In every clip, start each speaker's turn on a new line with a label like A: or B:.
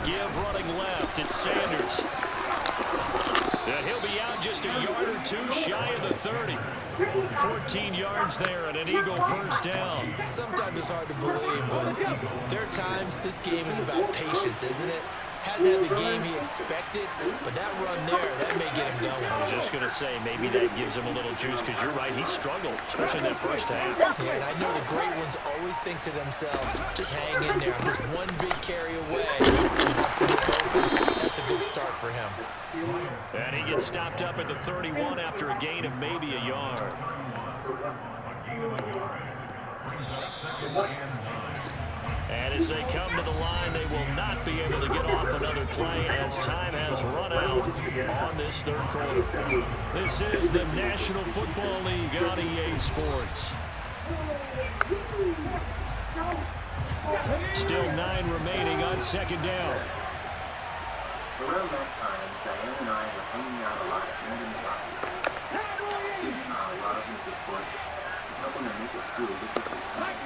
A: give running left. It's Sanders. And he'll be out just a yard or two shy of the 30. 14 yards there and an Eagle first down.
B: Sometimes it's hard to believe, but there are times this game is about patience, isn't it? Hasn't had the game he expected, but that run there, that may get him going.
A: I was just going to say, maybe that gives him a little juice, because you're right, he struggled, especially in that first half.
B: Yeah, and I know the great ones always think to themselves, just hang in there. I'm just one big carry away from busting this open. That's a good start for him.
A: And he gets stopped up at the 31 after a gain of maybe a yard. And as they come to the line, they will not be able to get off another play as time has run out on this third quarter. This is the National Football League on EA Sports. Still 9 remaining on second down.
C: Around that time, Diane and I were hanging out a lot at Madden NFL. A lot of Mr. Sports. Helping them make it through a difficult time.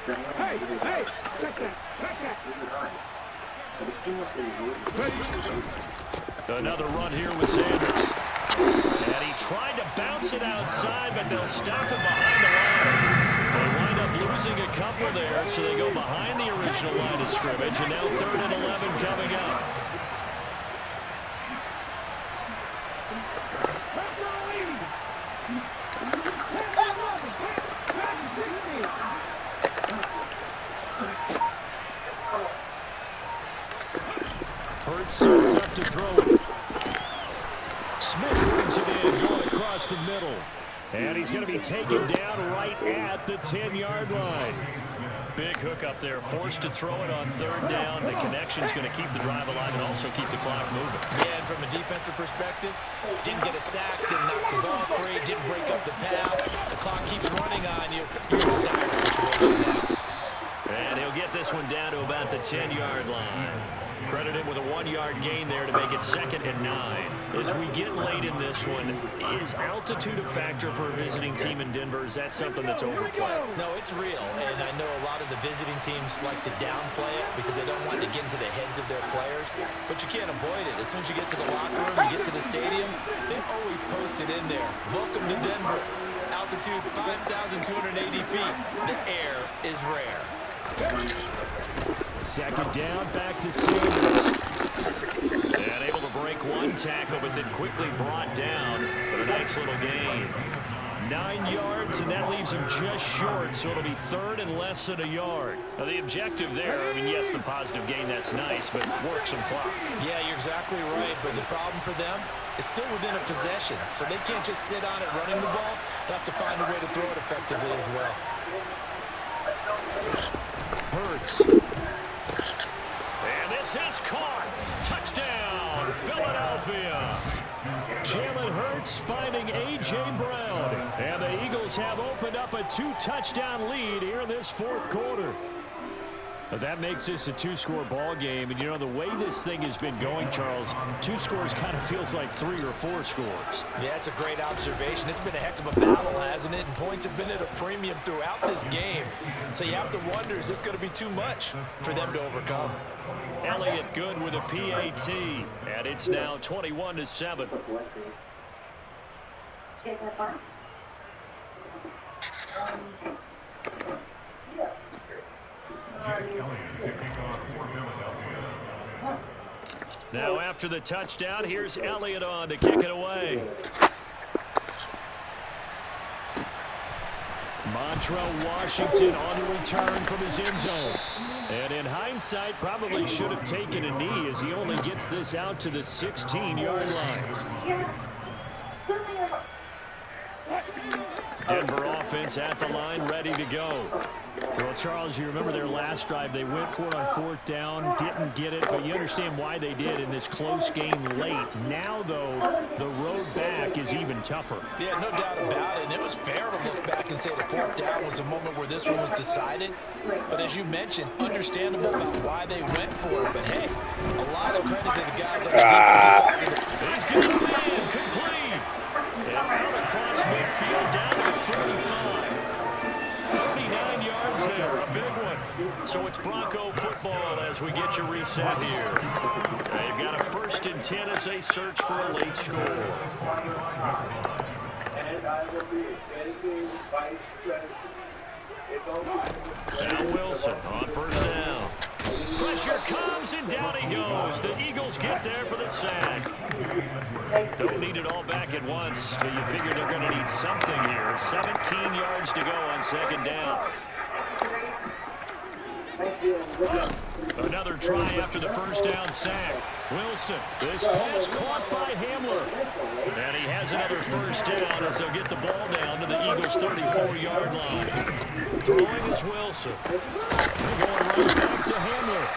C: Hey, check that.
A: Another run here with Sanders. And he tried to bounce it outside, but they'll stop him behind the line. They wind up losing a couple there, so they go behind the original line of scrimmage, and now 3rd and 11 coming up. Hurts sets up to throw it. Smith brings it in, going across the middle. And he's going to be taken down right at the 10-yard line. Big hook up there, forced to throw it on 3rd down. The connection's going to keep the drive alive and also keep the clock moving.
B: Yeah, and from a defensive perspective, didn't get a sack, didn't knock the ball free, didn't break up the pass. The clock keeps running on you. You're in a dire situation now.
A: And he'll get this one down to about the 10-yard line. Credit him with a 1-yard gain there to make it 2nd and 9. As we get late in this one, is altitude a factor for a visiting team in Denver? Is that something that's overplayed?
B: No, it's real, and I know a lot of the visiting teams like to downplay it because they don't want to get into the heads of their players, but you can't avoid it. As soon as you get to the locker room, you get to the stadium, they always post it in there. Welcome to Denver. Altitude 5,280 feet. The air is rare.
A: 2nd down, back to Sanders. And able to break one tackle, but then quickly brought down. But a nice little gain. 9 yards, and that leaves him just short, so it'll be 3rd and less than a yard. Now, the objective there, I mean, yes, the positive gain, that's nice, but work some clock.
B: Yeah, you're exactly right, but the problem for them is still within a possession, so they can't just sit on it running the ball. They'll have to find a way to throw it effectively as well.
A: Hurts. And this is caught. Touchdown, Philadelphia. Jalen Hurts finding A.J. Brown. And the Eagles have opened up a 2-touchdown lead here in this 4th quarter. But that makes this a 2-score ball game. And, you know, the way this thing has been going, Charles, 2 scores kind of feels like 3 or 4 scores.
B: Yeah, it's a great observation. It's been a heck of a battle, hasn't it? And points have been at a premium throughout this game. So you have to wonder, is this going to be too much for them to overcome?
A: Elliott good with a PAT. And it's now 21-7. Now after the touchdown, here's Elliott on to kick it away. Montrell Washington on the return from his end zone. And in hindsight, probably should have taken a knee as he only gets this out to the 16-yard line. Denver offense at the line, ready to go. Well, Charles, you remember their last drive. They went for it on 4th down, didn't get it, but you understand why they did in this close game late. Now, though, the road back is even tougher.
B: Yeah, no doubt about it. And it was fair to look back and say the 4th down was a moment where this one was decided. But as you mentioned, understandable about why they went for it. But, hey, a lot of credit to the guys on the defensive side of it.
A: He's going to land, complete. And out across midfield, down to 35. yards there, a big one. So it's Bronco football as we get you reset here. They've got a 1st and 10 as they search for a late score. Now Wilson on 1st down. Pressure comes, and down he goes. The Eagles get there for the sack. Don't need it all back at once, but you figure they're going to need something here. 17 yards to go on 2nd down. Another try after the 1st down sack. Wilson, this pass caught by Hamler. And he has another 1st down as they'll get the ball down to the Eagles' 34-yard line. Throwing is Wilson. They're going right back to Hamler.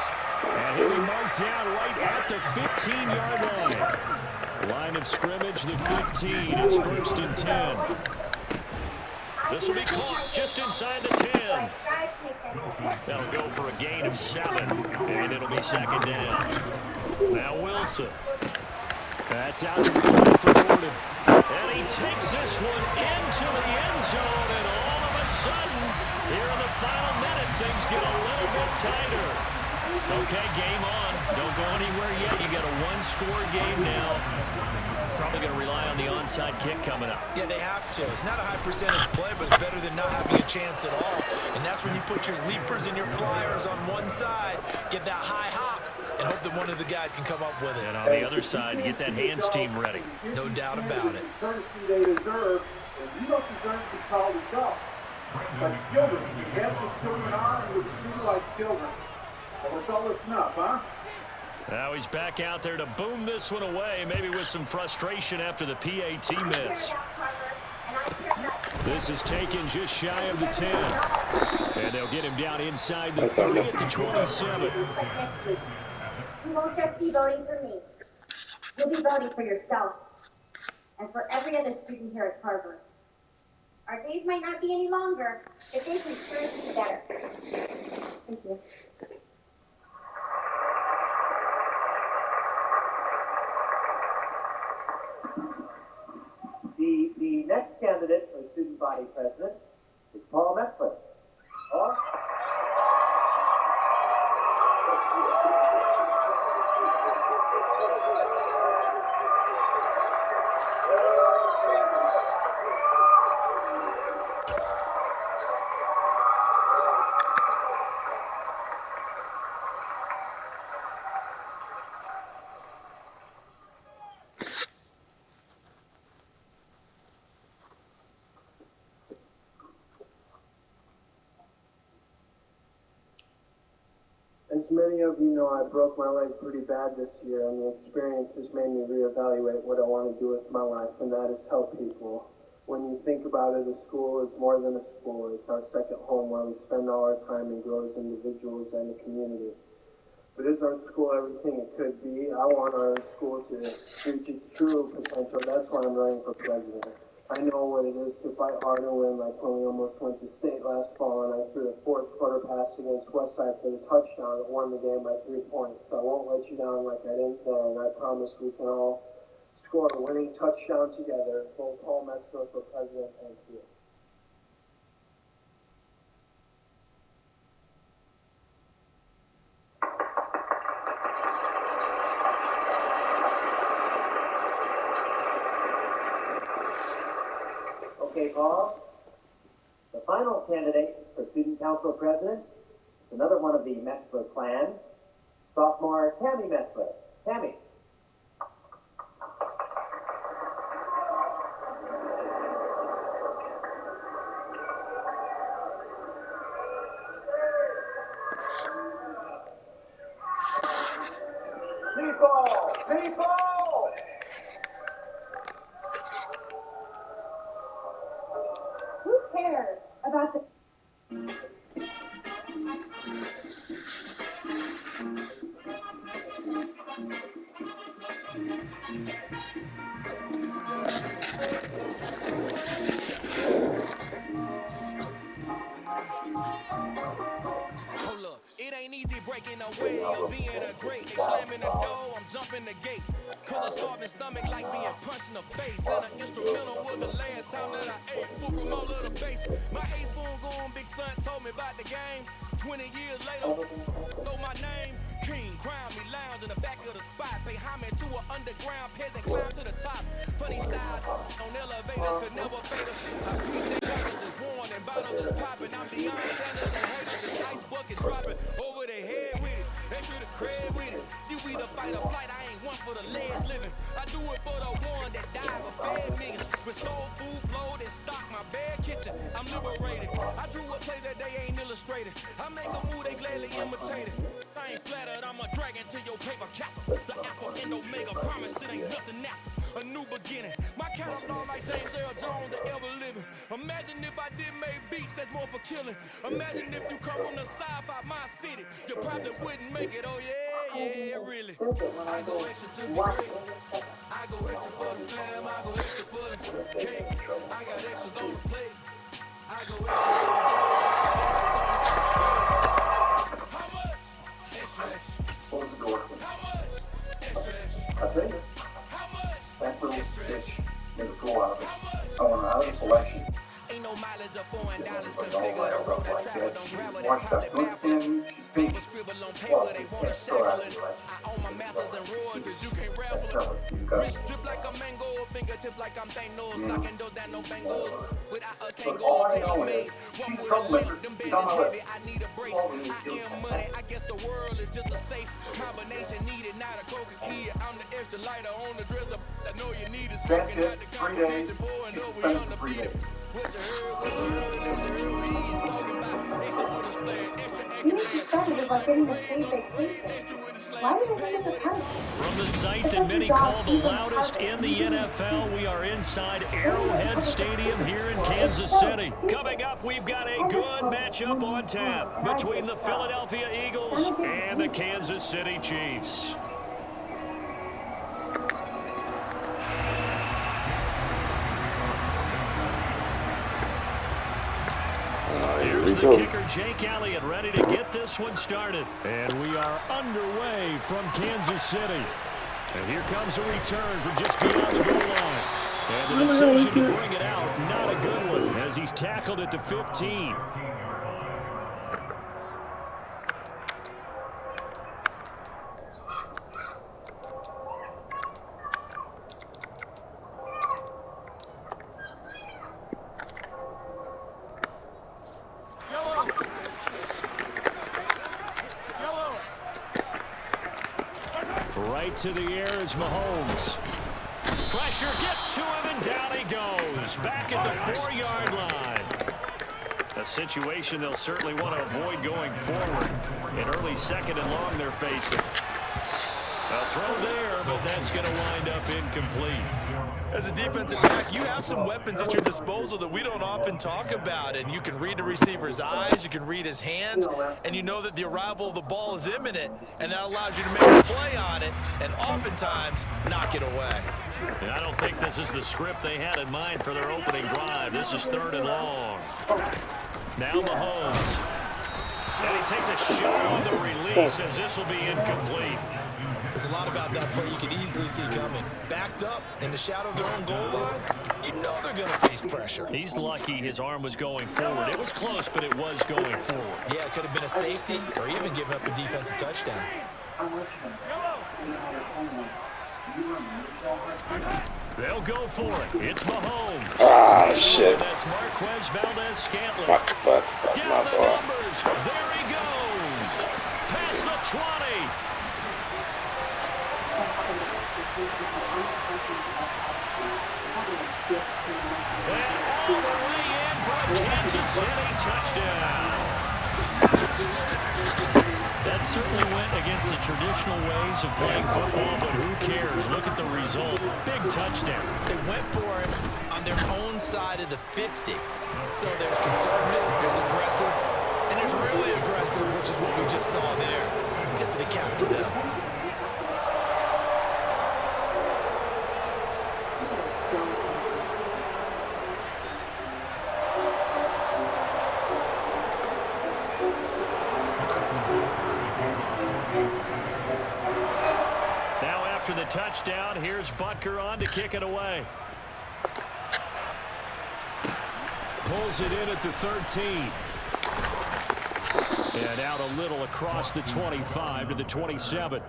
A: And he'll be marked down right at the 15-yard line. Line of scrimmage, the 15. It's 1st and 10. This will be caught just inside the 10. They'll go for a gain of 7, and it'll be 2nd down. Now Wilson. That's out to the 5 for Gordon. And he takes this one into the end zone, and all of a sudden, here in the final minute, things get a little bit tighter. Okay, game on. Don't go anywhere yet. You got a 1-score game now. Probably going to rely on the onside kick coming up.
B: Yeah, they have to. It's not a high percentage play, but it's better than not having a chance at all. And that's when you put your leapers and your flyers on one side, get that high hop, and hope that one of the guys can come up with it.
A: And on the other side, get that hands team ready.
B: No doubt about it.
D: They deserve, and you don't deserve to be called adults. But children, you have the children on and you treat like children. Well, it's all it's enough, huh?
A: Now he's back out there to boom this one away, maybe with some frustration after the PAT miss. This is taken just shy of the 10. And they'll get him down inside the 30 at the 27.
E: Next week, you won't just be voting for me. You'll be voting for yourself and for every other student here at Harvard. Our days might not be any longer, but they can sure be better. Thank you.
F: The next candidate for student body president is Paul Metzler. Paul?
G: As many of you know, I broke my leg pretty bad this year, and the experience has made me reevaluate what I want to do with my life, and that is help people. When you think about it, a school is more than a school. It's our second home where we spend all our time and grow as individuals and a community. But is our school everything it could be? I want our school to reach its true potential. That's why I'm running for president. I know what it is to fight hard and win, like when we almost went to state last fall and I threw a fourth quarter pass against Westside for the touchdown that won the game by 3 points. I won't let you down like I didn't then, and I promise we can all score a winning touchdown together. Vote Paul Metzler for president. Thank you.
F: Okay, Paul. The final candidate for student council president is another one of the Metzler clan, sophomore Tammy Metzler. Tammy. People!
E: Who cares about the...
H: Hold up, it ain't easy breaking away or being a great. They slamming the door, I'm jumping the gate. Cause a starving stomach like being punched in the face. And an instrumental was the last time that I ate food from all of the base. My ace boom going big son told me about the game. 20 years later, know my name. King, crown me, lounge in the back of the spot. Pay homage to an underground peasant, climb to the top. Funny style on elevators could never fade us. I peep that guns is worn and bottles is popping. I'm beyond Sanders and haters. The ice bucket dropping over their head with it. Extra the cred with it. You either fight or flight. I ain't one for the legs living. I do it for the one that died for fed niggas. With soul food flowed and stock my bare kitchen. I'm liberated. I drew a play that they ain't illustrated. I make a move they gladly imitated. I ain't flattered, I'm a dragon to your paper castle. The alpha and omega, promise it ain't nothing after. A new beginning. My catalog like James Earl Jones, the ever living. Imagine if I did make beats, that's more for killing. Imagine if you come from the sci-fi, my city. You probably wouldn't make it, oh yeah, really. I go extra to be great. I go extra for the fam, I go extra for the cake. I got extras on the plate. I go extra for the how much? Extra, extra.
D: Close the door.
H: How much? Extra, extra.
D: That's it.
H: How much?
D: That little
H: Extra,
D: bitch
H: extra.
D: made a fool out of it.
H: How much?
D: I want her out of the selection.
H: Ain't no mileage of $4
D: But don't let
H: configure
D: her
H: the road
D: up
H: that
D: like
H: travel
D: that.
H: don't
D: She's
H: gravel
D: more
H: that
D: stuff.
H: call it
D: Don't stand
H: baffle.
D: you. She's
H: People
D: big.
H: scribble on
D: Well,
H: paper, they want to
D: yeah, throw
H: shackle
D: out
H: it.
D: the right.
H: I own my masters and royalties, you can't raffle
D: That's
H: it.
D: not what's you got.
H: Wrist drip like a mango, fingertips like I'm Thanos. Knocking those down, no bangles. Without a
D: Look,
H: Kango,
D: all I
H: tailor
D: know
H: made.
D: is
H: Walk
D: she's a
H: with a
D: troublemaker.
H: limp, them
D: She's
H: bands
D: on my
H: is
D: list.
H: heavy, I need a brace.
D: All we need
H: I
D: to do is
H: am money, I guess the world is just a safe combination needed. Not a coca kid, I'm the extra lighter on the dresser. I know you need it,
D: That's
H: smoking
D: it.
H: out the
D: 3 days.
H: competition, pouring
D: She's
H: over, we
D: suspended for 3
H: undefeated.
D: days.
H: What you heard, and extra heard, we ain't talking about. Extra with a splash, extra
E: You
H: acting
E: need to study about getting a paid vacation.
H: extra with a slash.
E: Why do they think it's a punishment?
A: From the site that many call the loudest in the NFL, we are inside Arrowhead Stadium here in Kansas City. Coming up, we've got a good matchup on tap between the Philadelphia Eagles and the Kansas City Chiefs. Here's the kicker, Jake Elliott, ready to get this one started. And we are underway from Kansas City. And here comes a return from just beyond the goal line. And the decision to bring it out, not a good one, as he's tackled at the 15. Right to the air is Mahomes. Pressure gets to him, and down he goes. Back at the 4-yard line. A situation they'll certainly want to avoid going forward. An early second and long they're facing. A throw there, but that's going to wind up incomplete.
B: As a defensive back, you have some weapons at your disposal that we don't often talk about, and you can read the receiver's eyes, you can read his hands, and you know that the arrival of the ball is imminent, and that allows you to make a play on it and oftentimes knock it away.
A: And I don't think this is the script they had in mind for their opening drive. This is 3rd and long. Now Mahomes. And he takes a shot on the release as this will be incomplete.
B: There's a lot about that play you could easily see coming. Backed up in the shadow of their own goal line, you know they're going to face pressure.
A: He's lucky his arm was going forward. It was close, but it was going forward.
B: Yeah, it could have been a safety or even giving up a defensive touchdown.
A: They'll go for it. It's Mahomes.
I: Ah, shit.
A: That's Marquez Valdez-Scantling.
I: Fuck,
A: Down
I: my
A: the
I: boy.
A: numbers. There he goes. Past the 20. And all the way in for a Kansas City touchdown. That certainly went against the traditional ways of playing football, but who cares? Look at the result. Big touchdown.
B: They went for it on their own side of the 50. So there's conservative, there's aggressive, and there's really aggressive, which is what we just saw there. Tip of the cap to them.
A: After the touchdown, here's Butker on to kick it away. Pulls it in at the 13. And out a little across the 25 to the 27.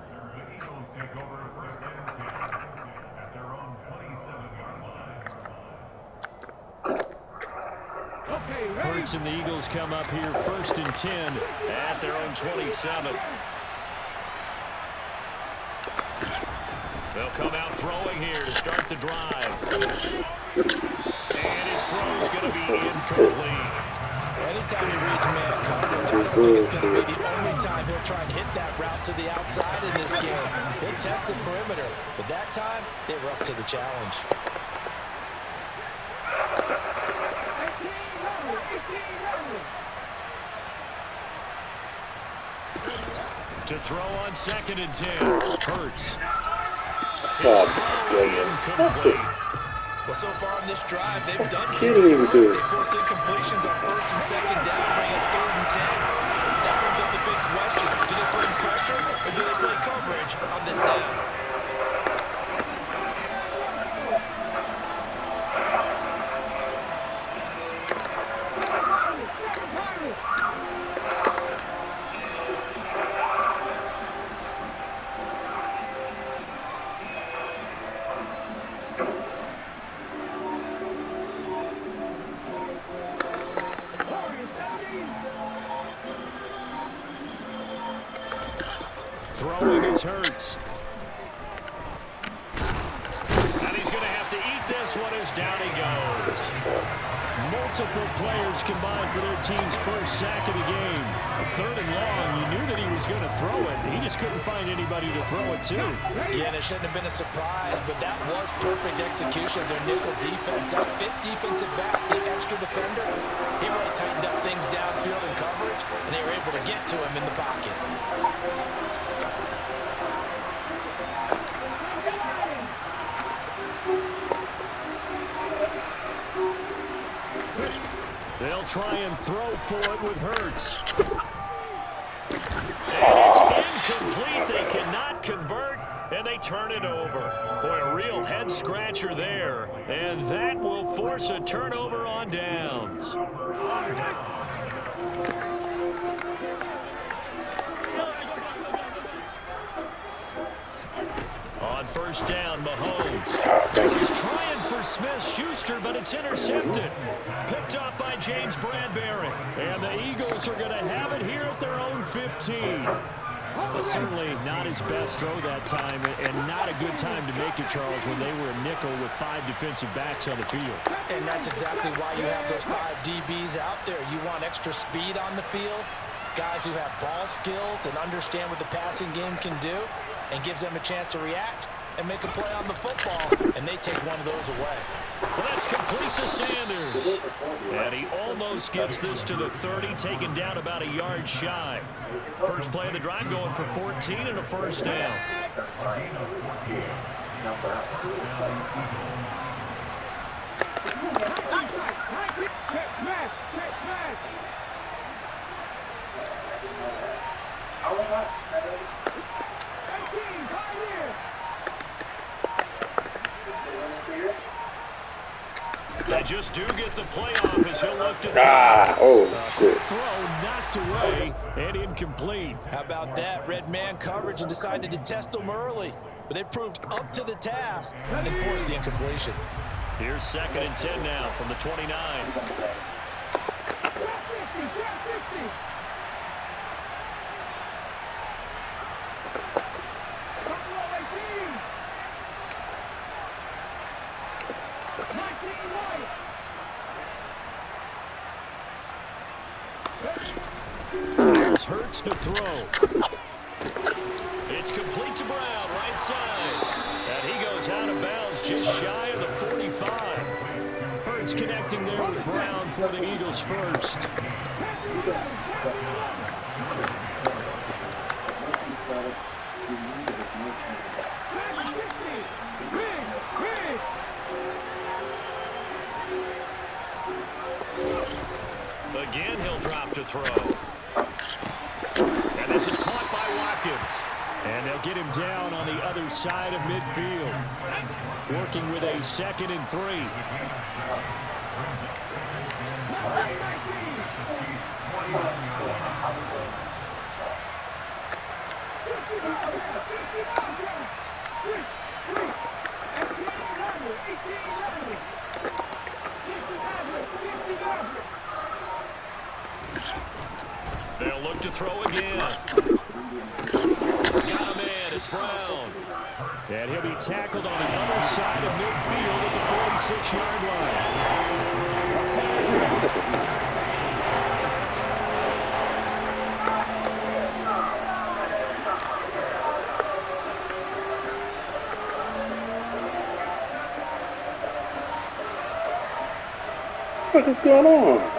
A: Hurts and the Eagles come up here 1st and 10 at their own 27. They'll come out throwing here to start the drive. And his throw's going to be incomplete.
B: Anytime he reads man coverage, I don't think it's going to be the only time he'll try and hit that route to the outside in this game. He'll test the perimeter, but that time they were up to the challenge.
A: To throw on 2nd and 10. Hurts.
I: Oh my goodness.
B: Well, so far in this drive, they've done some good work. They force incompletions on 1st and 2nd down, bring up 3rd and 10. That brings up the big question. Do they bring pressure or do they play coverage on this down?
A: Throwing is Hurts. And he's going to have to eat this one as down he goes. Multiple players combined for their team's first sack of the game. 3rd and long, you knew that he was going to throw it. He just couldn't find anybody to throw it to.
B: Yeah, and it shouldn't have been a surprise, but that was perfect execution of their nickel defense. That 5th defensive back, the extra defender, he really tightened up things downfield in coverage, and they were able to get to him in the pocket.
A: They'll try and throw for it with Hurts. And it's incomplete. They cannot convert, and they turn it over. Boy, a real head-scratcher there. And that will force a turnover on downs. On 1st down, Mahomes. He's trying for Smith-Schuster, but it's intercepted. Picked up by James Bradbury. And the Eagles are going to have it here at their own 15. Well, certainly not his best throw that time, and not a good time to make it, Charles, when they were a nickel with 5 defensive backs on the field.
B: And that's exactly why you have those 5 DBs out there. You want extra speed on the field, guys who have ball skills and understand what the passing game can do, and gives them a chance to react and make a play on the football, and they take one of those away.
A: Well, that's complete to Sanders. And he almost gets this to the 30, taken down about a yard shy. First play of the drive going for 14 and a 1st down. They just do get the playoff as he'll look to throw.
I: Shit.
A: Throw knocked away and incomplete.
B: How about that? Red man coverage and decided to test them early. But they proved up to the task and forced the incompletion.
A: Here's 2nd and 10 now from the 29. Here's Hurts to throw. It's complete to Brown, right side. And he goes out of bounds just shy of the 45. Hurts connecting there with Brown for the Eagles first. Again, he'll drop to throw. And this is caught by Watkins. And they'll get him down on the other side of midfield. Working with a 2nd and 3. They'll look to throw again. Got a man. It's Brown. And he'll be tackled on the other side of midfield at the 46-yard line.
I: What is going on?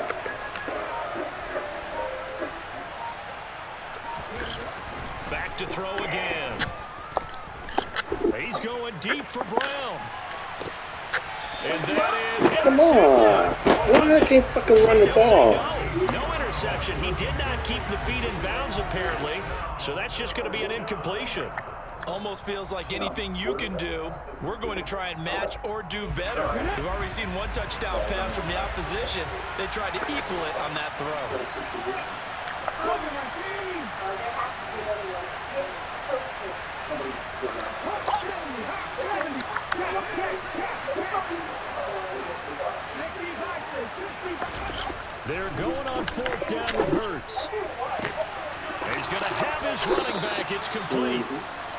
A: Back to throw again. He's going deep for Brown. And that is
I: Come on. Why I can't fucking run the ball?
A: No interception. He did not keep the feet in bounds, apparently. So that's just going to be an incompletion.
B: Almost feels like anything you can do, we're going to try and match or do better. We've already seen one touchdown pass from the opposition. They tried to equal it on that throw.
A: They're going on 4th down to Hurts. He's going to have his running back. It's complete.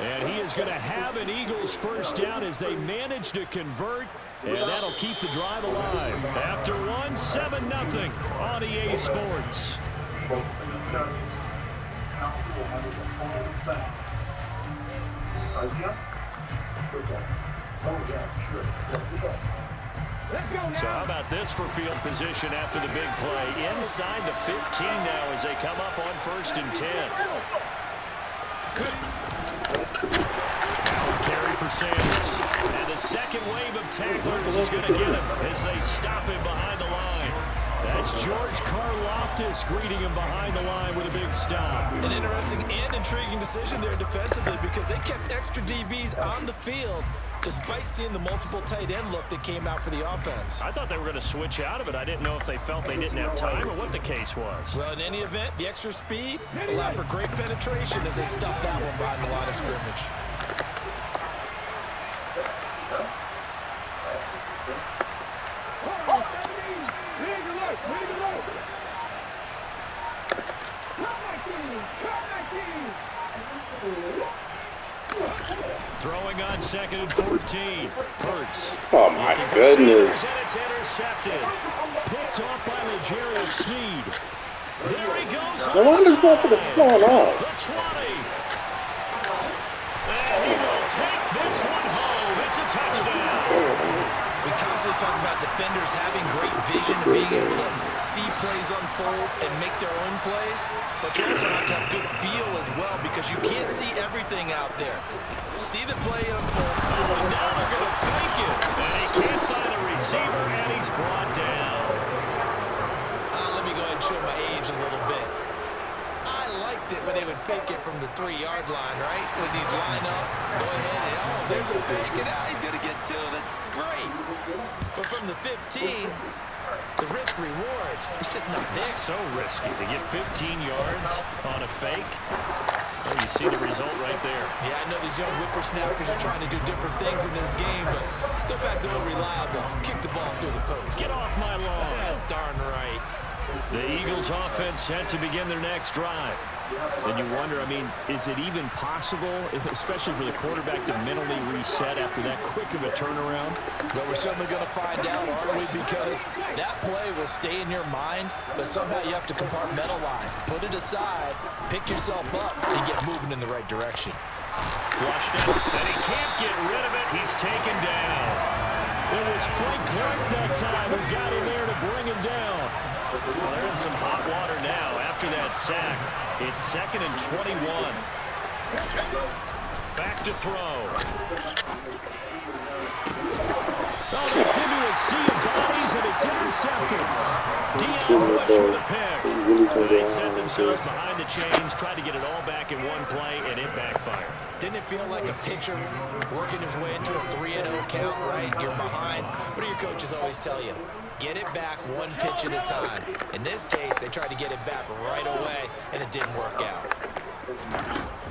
A: And he is going to have an Eagles first down as they manage to convert. And that'll keep the drive alive. After one, 7-0 on EA Sports. So how about this for field position after the big play? Inside the 15 now as they come up on 1st and 10. Now a carry for Sanders. And the second wave of tacklers is going to get him as they stop him behind the line. That's George Karlaftis greeting him behind the line with a big stop.
B: An interesting and intriguing decision there defensively because they kept extra DBs on the field despite seeing the multiple tight end look that came out for the offense.
A: I thought they were going to switch out of it. I didn't know if they felt they didn't have time or what the case was.
B: Well, in any event, the extra speed allowed for great penetration as they stuffed that one behind the line of scrimmage.
A: Throwing on 2nd and 14. Hurts.
I: Oh my goodness.
A: And it's intercepted. Picked off by L'Jarius Sneed. There he goes.
I: No wonder going for the slowing off.
A: The 20. And he will take this one home. It's a touchdown.
B: We constantly talk about defenders having great vision and being able to see plays unfold and make their own plays, but you also have to have good feel as well because you can't see everything out there. See the play unfold.
A: Oh, now they're going to fake it. And he can't find a receiver, and he's brought down.
B: Let me go ahead and show my age a little bit. I liked it when they would fake it from the 3-yard line, right? When they'd line up, go ahead and, oh, there's a fake, and now he's going to get 2. That's great. But from the 15, the risk-reward is just not there.
A: So risky to get 15 yards on a fake. Well, you see the result right there.
B: Yeah, I know these young whippersnappers are trying to do different things in this game, but let's go back to a reliable. Kick the ball through the post.
A: Get off my lawn.
B: That's darn right.
A: The Eagles offense set to begin their next drive. Then you wonder, I mean, is it even possible, especially for the quarterback, to mentally reset after that quick of a turnaround?
B: Well, we're certainly going to find out, aren't we? Because that play will stay in your mind, but somehow you have to compartmentalize. Put it aside, pick yourself up, and get moving in the right direction.
A: Flushed out, and he can't get rid of it. He's taken down. It was Frank Clark that time who got in there to bring him down. Well, they're in some hot water now after that sack. It's 2nd and 21. Back to throw. Oh, it's into a sea of bodies, and it's intercepted. Deion Bush with a pick. They set themselves behind the chains, tried to get it all back in one play, and it backfired.
B: Didn't it feel like a pitcher working his way into a 3-0 count, right? You're behind. What do your coaches always tell you? Get it back one pitch at a time. In this case, they tried to get it back right away, and it didn't work out.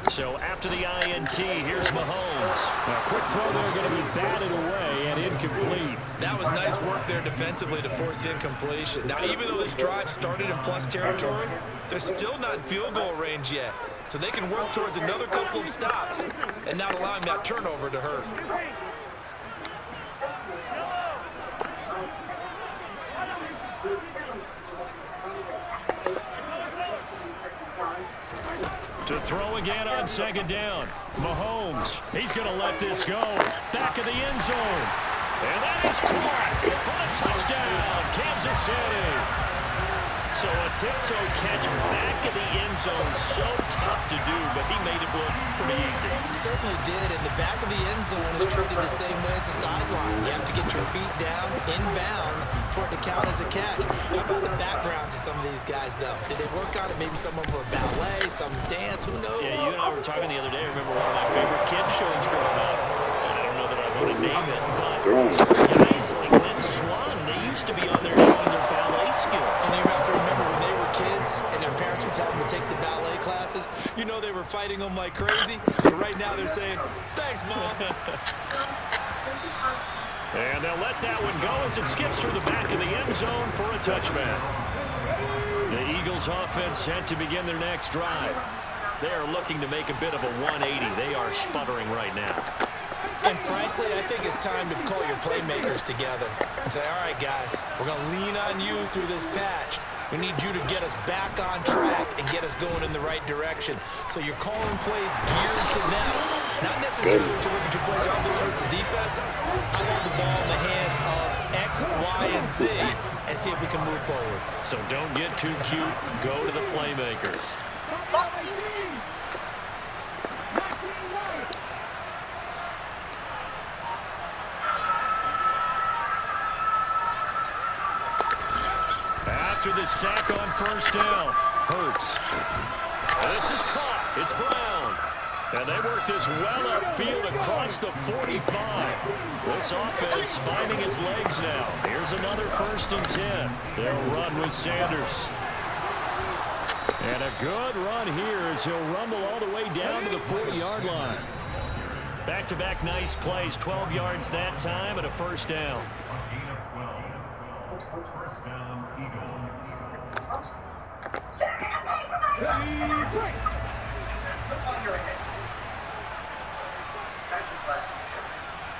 A: So after the INT, here's Mahomes. A quick throw there going to be batted away and incomplete.
B: That was nice work there defensively to force the incompletion. Now, even though this drive started in plus territory, they're still not in field goal range yet. So they can work towards another couple of stops and not allowing that turnover to hurt.
A: To throw again on second down. Mahomes, he's going to let this go. Back of the end zone. And that is caught for a touchdown, Kansas City. So a tiptoe catch back of the end zone, so tough to do, but he made it look pretty easy.
B: He certainly did, and the back of the end zone is treated the same way as the sideline. You have to get your feet down, inbounds, for it to count as a catch. How about the backgrounds of some of these guys, though? Did they work on it? Maybe some of them were ballet, some dance, who knows?
A: Yeah, you and I were talking the other day. I remember one of my favorite kids shows growing up. I don't know that I want to name it, but guys like Lynn Swan, they used to be on there showing their ballet skill.
B: And you have to remember when they were kids and their parents would tell them to take the ballet classes, you know they were fighting them like crazy. But right now they're saying, thanks, Mom.
A: And they'll let that one go as it skips through the back of the end zone for a touchback. The Eagles offense set to begin their next drive. They are looking to make a bit of a 180. They are sputtering right now.
B: And frankly, I think it's time to call your playmakers together and say, all right, guys, we're going to lean on you through this patch. We need you to get us back on track and get us going in the right direction. So you're calling plays geared to them. Not necessarily to look at your plays, oh, this hurts the defense. I want the ball in the hands of X, Y, and Z and see if we can move forward.
A: So don't get too cute. Go to the playmakers. After the sack on first down, Hurts. This is caught. It's Brown. And they work this well upfield across the 45. This offense finding its legs now. Here's another 1st and 10. They'll run with Sanders. And a good run here as he'll rumble all the way down to the 40-yard line. Back-to-back nice plays, 12 yards that time and a 1st down.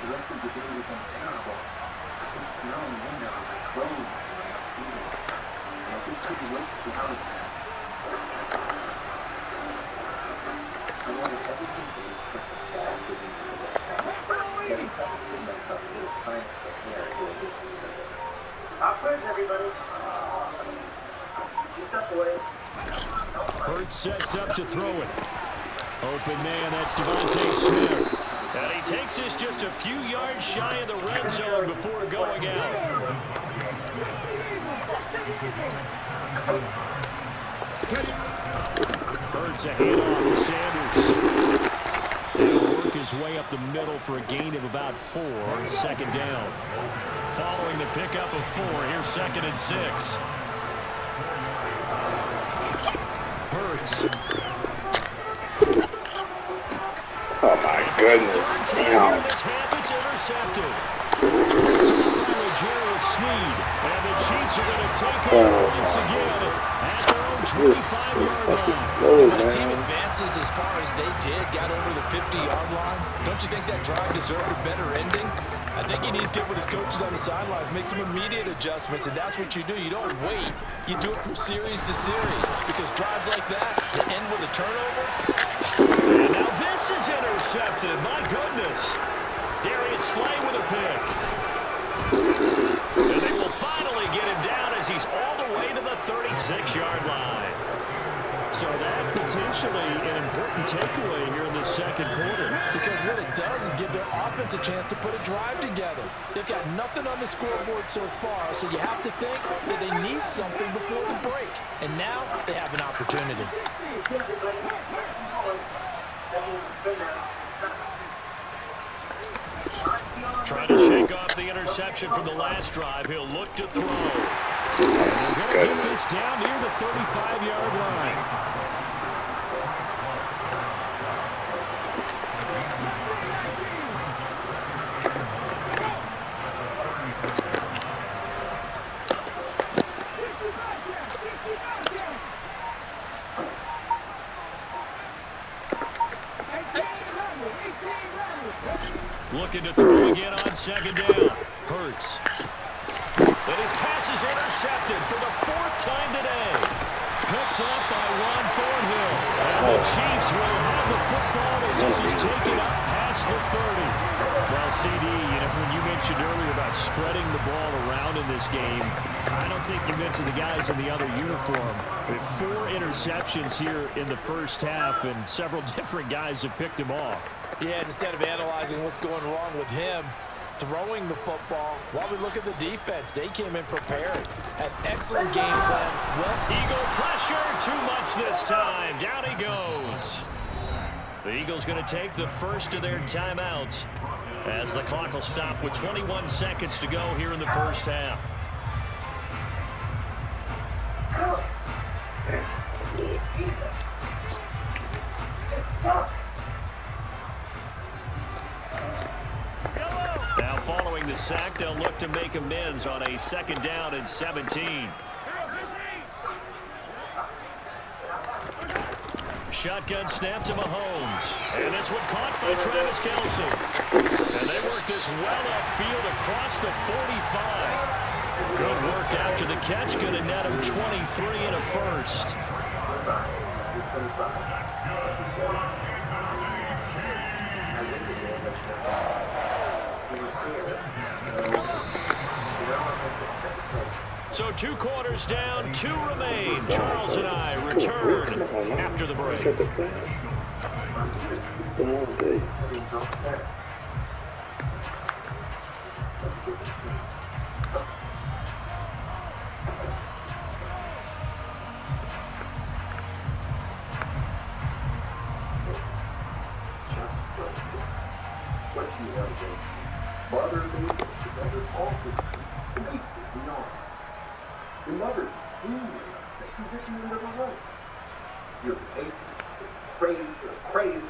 C: The rest of the day was unbearable. I could smell the wind on my clothes and my feet. And I just couldn't wait to get out of there. I wanted everything to be perfect so I could be to the time. Setting up to give myself a little time to prepare to a good year. Operates, everybody. Step away.
A: Hurts sets up to throw it. Open man, that's Devontae Smith. And he takes this just a few yards shy of the red zone before going out. Hurts a handoff to Sanders. He'll work his way up the middle for a gain of about 4, 2nd down. Following the pickup of 4, here's 2nd and 6. Hurts.
I: Oh my goodness. Damn.
A: This half, it's intercepted. It's by Jerry Sneed. And the Chiefs are going to take over once again at their own 25-yard line.
B: When a team advances as far as they did, got over the 50-yard line, don't you think that drive deserved a better ending? I think he needs to get with his coaches on the sidelines, make some immediate adjustments, and that's what you do. You don't wait. You do it from series to series, because drives like that end with a turnover.
A: And now this is intercepted. My goodness. Darius Slay with a pick. And they will finally get him down as he's all the way to the 36-yard line. So that potentially an important takeaway here in the 2nd quarter.
B: Because what it does is give their offense a chance to put a drive together. They've got nothing on the scoreboard so far, so you have to think that they need something before the break. And now they have an opportunity.
A: Trying to shake off the interception from the last drive. He'll look to throw. And they're going to get this down near the 35-yard line. looking to throw again on second down. Hurts. And his pass is intercepted for the 4th time today. Picked up by Ron Thornhill. And the Chiefs will have the football as this is taken up past the 30. Well, CD, when you mentioned earlier about spreading the ball around in this game, I don't think you mentioned the guys in the other uniform. With 4 interceptions here in the first half, and several different guys have picked him off.
B: Yeah, instead of analyzing what's going wrong with him, throwing the football, while we look at the defense, they came in prepared. An excellent game plan. Well,
A: Eagle pressure, too much this time. Down he goes. The Eagles going to take the first of their timeouts as the clock will stop with 21 seconds to go here in the first half. Now following the sack, they'll look to make amends on a 2nd down and 17. Shotgun snap to Mahomes. And this one caught by Travis Kelce. And they work this well upfield across the 45. Good work after the catch. Going to net him 23 and a first. So 2 quarters down, 2 remain. Charles and I return after the break.
D: The mother's extremely upset. She's at the end of the road. You're crazy,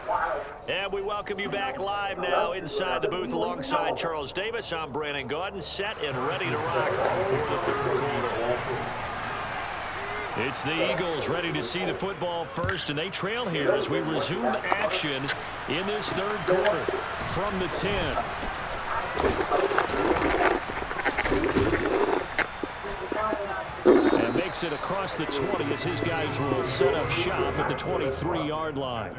D: wild.
A: And we welcome you back live now inside the booth alongside Charles Davis. I'm Brandon Gaudin, set and ready to rock for the 3rd quarter. It's the Eagles ready to see the football first, and they trail here as we resume action in this 3rd quarter from the 10. And makes it across the 20 as his guys will set up shop at the 23-yard line.
D: Is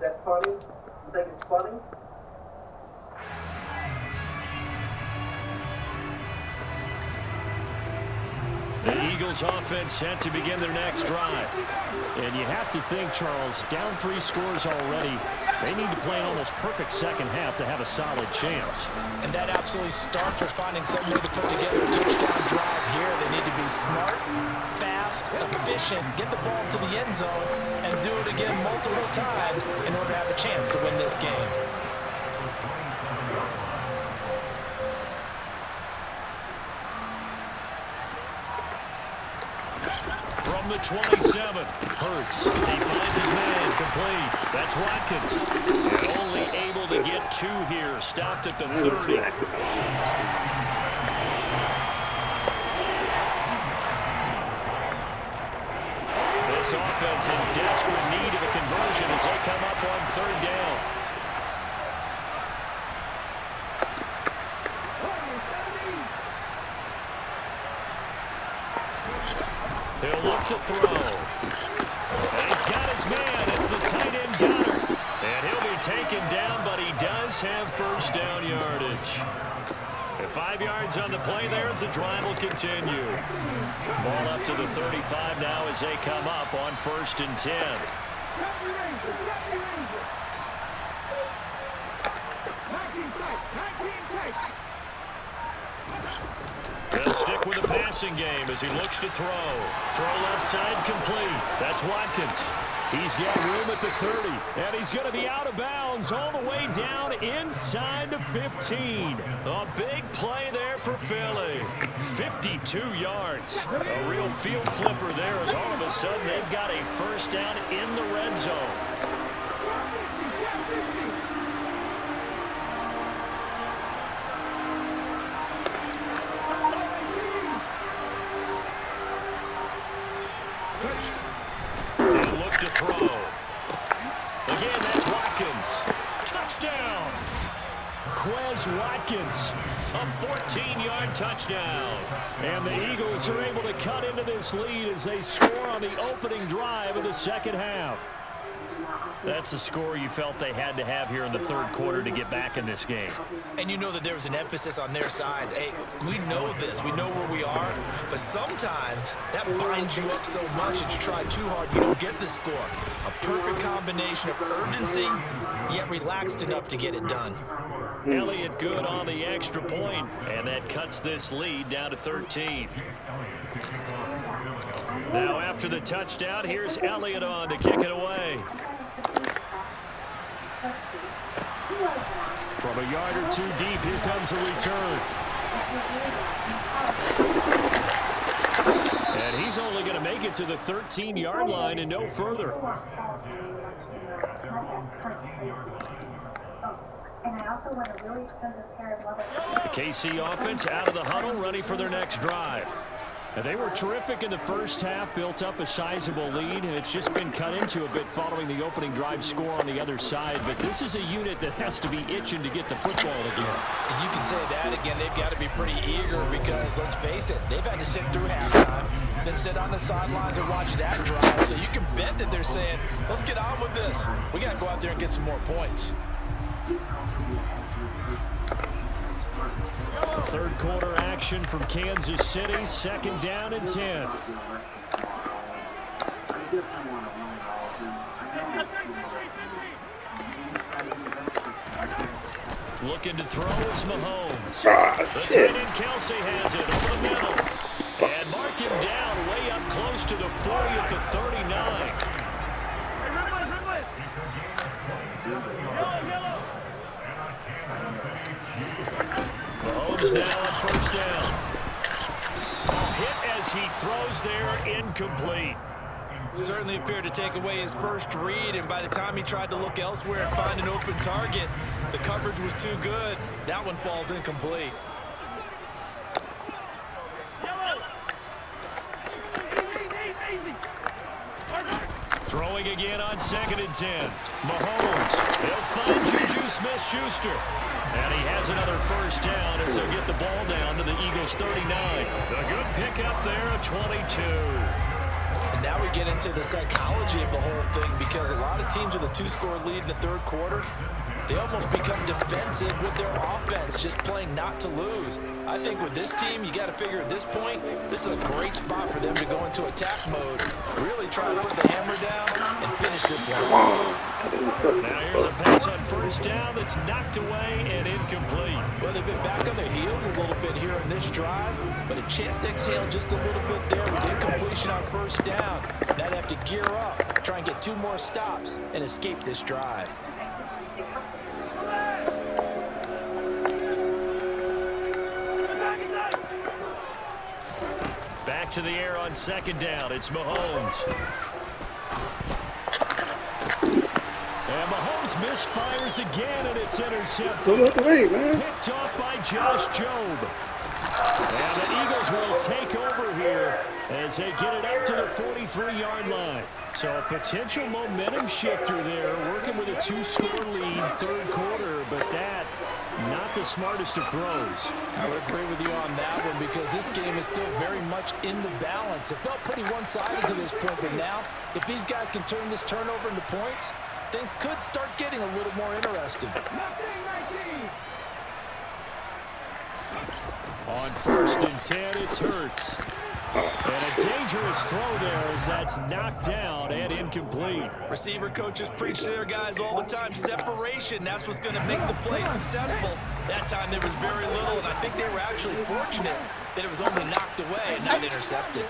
D: that funny? You think it's funny?
A: The Eagles offense set to begin their next drive. And you have to think, Charles, down 3 scores already. They need to play an almost perfect second half to have a solid chance.
B: and that absolutely starts with finding some way to put together a touchdown drive here. They need to be smart, fast, efficient, get the ball to the end zone, and do it again multiple times in order to have a chance to win this game.
A: From the 27, Hurts. He finds his man complete. That's Watkins. And only able to get 2 here. Stopped at the 30. This offense in desperate need of a conversion as they come up on 3rd down. He'll look to throw. And he's got his man. It's the tight end Goddard. And he'll be taken down, but he does have first down yardage. And 5 yards on the play there as the drive will continue. Ball up to the 35 now as they come up on 1st and 10. They'll stick with the passing game as he looks to throw. Throw left side complete. That's Watkins. He's got room at the 30, and he's going to be out of bounds all the way down inside the 15. A big play there for Philly. 52 yards. A real field flipper there as all of a sudden they've got a first down in the red zone. seconds. A 14-yard touchdown. And the Eagles are able to cut into this lead as they score on the opening drive of the second half. That's a score you felt they had to have here in the third quarter to get back in this game.
B: And you know that there was an emphasis on their side. Hey, we know this. We know where we are. But sometimes that binds you up so much that you try too hard, you don't get the score. A perfect combination of urgency, yet relaxed enough to get it done.
A: Elliott good on the extra point, and that cuts this lead down to 13. Now after the touchdown, here's Elliott on to kick it away. From a yard or two deep, here comes a return. And he's only going to make it to the 13-yard line and no further.
E: And I also want a really expensive pair of leather.
A: The KC offense out of the huddle, ready for their next drive. And they were terrific in the first half, built up a sizable lead, and it's just been cut into a bit following the opening drive score on the other side. But this is a unit that has to be itching to get the football again.
B: And you can say that again, they've got to be pretty eager because, let's face it, they've had to sit through halftime, then sit on the sidelines and watch that drive. So you can bet that they're saying, let's get on with this. We got to go out there and get some more points.
A: Third quarter action from Kansas City, second down and 10. Looking to throw is Mahomes. The tight end Kelsey has it over the middle. And mark him down way up close to the 40 at the 39. Mahomes now on first down. Hit as he throws there, incomplete.
B: Certainly appeared to take away his first read, and by the time he tried to look elsewhere and find an open target, the coverage was too good. That one falls incomplete.
A: Throwing again on second and 10. Mahomes. He'll find Juju Smith-Schuster. And he has another first down as he'll get the ball down to the Eagles' 39. A good pickup there at 22.
B: And now we get into the psychology of the whole thing because a lot of teams with a two-score lead in the third quarter, they almost become defensive with their offense, just playing not to lose. I think with this team, you got to figure at this point, this is a great spot for them to go into attack mode, really try to put the hammer down and finish this one off.
A: Now here's a pass on first down that's knocked away and incomplete.
B: Well, they've been back on their heels a little bit here in this drive, but a chance to exhale just a little bit there with incompletion on first down. Now they have to gear up, try and get two more stops and escape this drive.
A: Back to the air on second down. It's Mahomes. And Mahomes misfires again, and it's intercepted. Picked off by Josh Jobe. And the Eagles will take over here as they get it up to the 43-yard line. So a potential momentum shifter there, working with a two-score lead third quarter, but that not the smartest of throws.
B: I would agree with you on that one because this game is still very much in the balance. It felt pretty one-sided to this point, but now if these guys can turn this turnover into points, things could start getting a little more interesting.
A: On first and 10, it's Hurts. And a dangerous throw there as that's knocked down and incomplete.
B: Receiver coaches preach to their guys all the time. Separation, that's what's going to make the play successful. That time there was very little, and I think they were actually fortunate that it was only knocked away and not intercepted.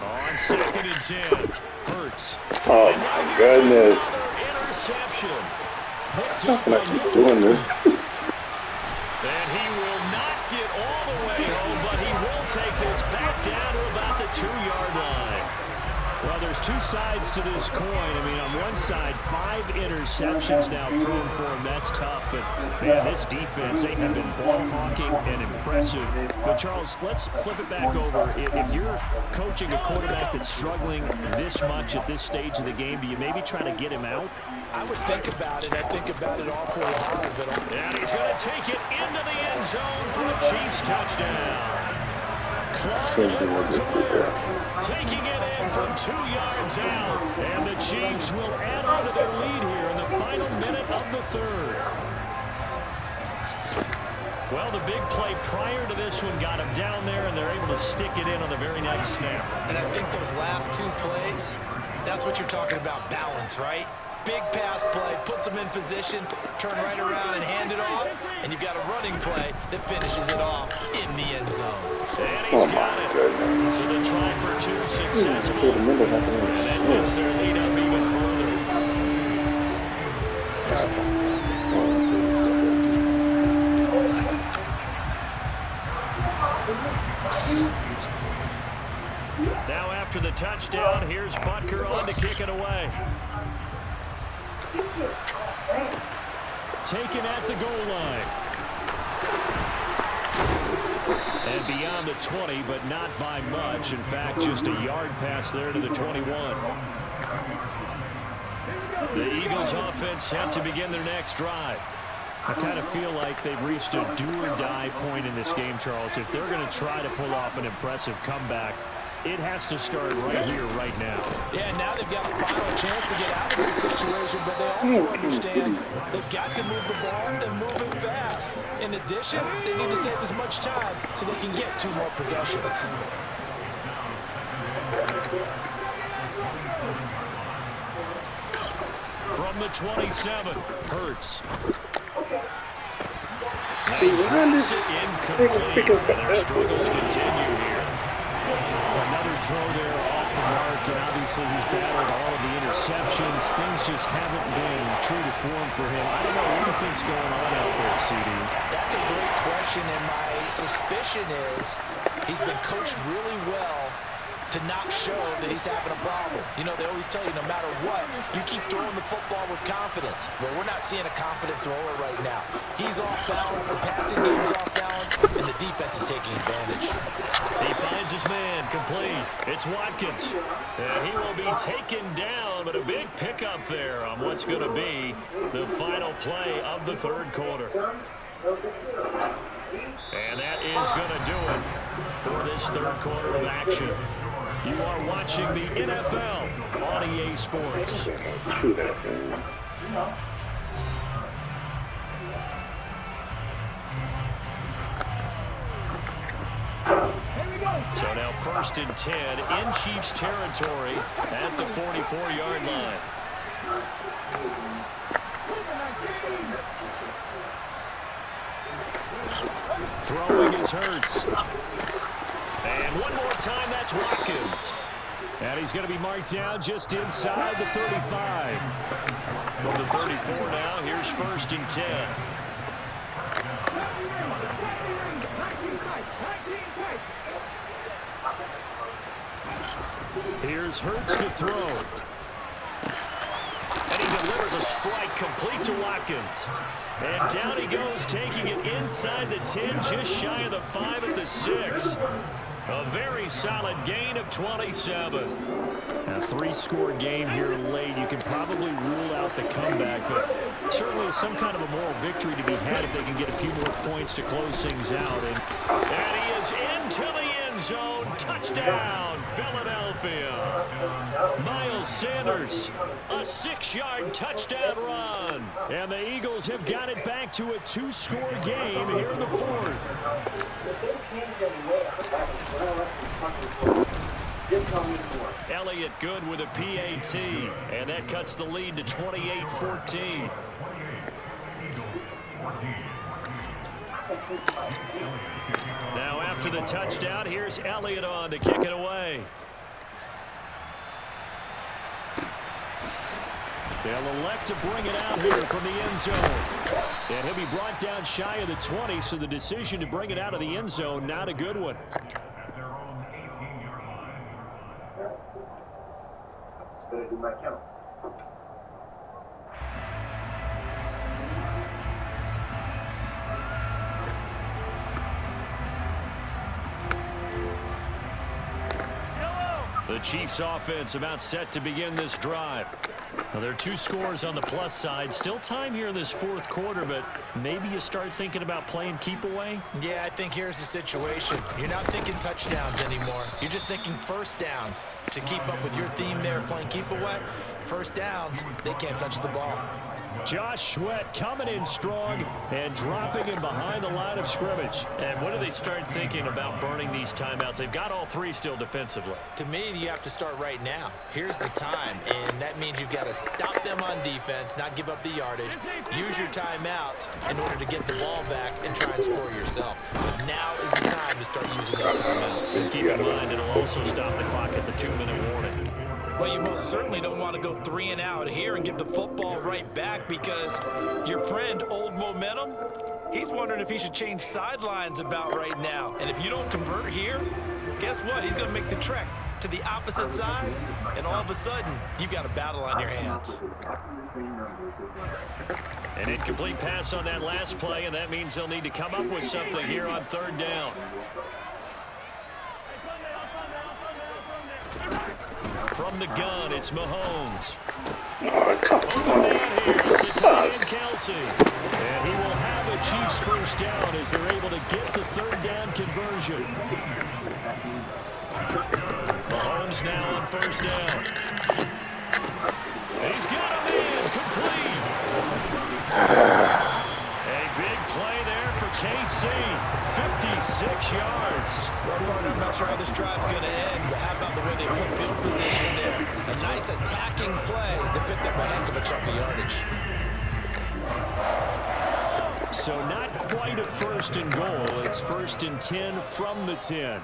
A: On second and 10, Hurts.
I: Oh my goodness.
A: Interception.
I: How can I keep doing this?
A: And he will not get all the way home, but he will take this back down to about the 2-yard line. Well, there's two sides to this coin. I mean, on one side, 5 interceptions now thrown for him. That's tough. But, man, this defense, they have been ball hawking and impressive. But, Charles, let's flip it back over. If you're coaching a quarterback that's struggling this much at this stage of the game, do you maybe try to get him out?
B: I would think about it. I think about it awfully hard.
A: And he's going to take it into the end zone for the Chiefs touchdown. Taking it in from 2 yards out. And the Chiefs will add on to their lead here in the final minute of the third. Well, the big play prior to this one got him down there, and they're able to stick it in on the very next snap.
B: And I think those last 2 plays, that's what you're talking about, balance, right? Big pass play, puts them in position, turn right around and hand it off, and you've got a running play that finishes it off in the end zone.
A: And he's got it. So the try for 2 successful. And that moves their lead up even further. Now after the touchdown, here's Butker on to kick it away. Taken at the goal line. And beyond the 20, but not by much. In fact, just a yard pass there to the 21. The Eagles offense set to begin their next drive. I kind of feel like they've reached a do-or-die point in this game, Charles. If they're going to try to pull off an impressive comeback, it has to start right here, right now. Yeah, now they've got a final chance to get out of this situation, but they also understand they've got to move the ball and move it fast. In addition, they need to save as much time so they can get 2 more possessions. From the 27, Hurts. Incomplete. Their struggles continue here. Another throw there off the mark, and obviously he's battled all of the interceptions. Things just haven't been true to form for him. I don't know what he thinks going on out there, CD.
B: That's a great question, and my suspicion is he's been coached really well to not show that he's having a problem. You know, they always tell you no matter what, you keep throwing the football with confidence. Well, we're not seeing a confident thrower right now. He's off balance, the passing game's off balance, and the defense is taking advantage.
A: He finds his man complete. It's Watkins. And he will be taken down, but a big pickup there on what's going to be the final play of the third quarter. And that is going to do it for this third quarter of action. You are watching the NFL on EA Sports. So now 1st and 10 in Chiefs territory at the 44-yard line. Throwing is Hurts. And one more time, that's Watkins. And he's going to be marked down just inside the 35. From the 34 now, here's 1st and 10. Here's Hurts to throw. And he delivers a strike complete to Watkins. And down he goes, taking it inside the 10, just shy of the 5 at the 6. A very solid gain of 27. A 3-score game here late. You can probably rule out the comeback, but certainly some kind of a moral victory to be had if they can get a few more points to close things out. And he is into the end zone. Touchdown, Philadelphia. Miles Sanders, a 6-yard touchdown run. And the Eagles have got it back to a 2-score game here in the 4th. Elliott good with a PAT, and that cuts the lead to 28-14. Now after the touchdown, here's Elliott on to kick it away. They'll elect to bring it out here from the end zone. And he'll be brought down shy of the 20, so the decision to bring it out of the end zone, not a good one.
C: Just gotta do my count.
A: The Chiefs offense about set to begin this drive. Well, there are 2 scores on the plus side. Still time here in this 4th quarter, but maybe you start thinking about playing keep away?
B: Yeah, I think here's the situation. You're not thinking touchdowns anymore. You're just thinking first downs. To keep up with your theme there, playing keep away, first downs, they can't touch the ball.
A: Josh Sweat coming in strong and dropping in behind the line of scrimmage. And when do they start thinking about burning these timeouts? They've got all 3 still defensively.
B: To me, you have to start right now. Here's the time, and that means you've got to stop them on defense, not give up the yardage, use your timeouts in order to get the ball back and try and score yourself. But now is the time to start using those timeouts.
A: And keep in mind, it'll also stop the clock at the 2-minute warning.
B: Well, you most certainly don't want to go 3 and out here and give the football right back because your friend, Old Momentum, he's wondering if he should change sidelines about right now. And if you don't convert here, guess what? He's going to make the trek to the opposite side, and all of a sudden, you've got a battle on your hands.
A: An incomplete pass on that last play, and that means they'll need to come up with something here on 3rd down. From the gun, it's Mahomes.
I: Oh, come
A: Over
I: on.
A: down here, it's the tight end, Kelsey. And he will have a Chiefs first down as they're able to get the 3rd down conversion. Mahomes now on 1st down. He's got a man complete. A big play there for KC. 56 yards.
B: Well, partner, I'm not sure how this drive's going to end, but how about the way they flip field position there? A nice attacking play that picked up a heck of a chunk of yardage.
A: So not quite a 1st and goal. It's 1st and 10 from the 10.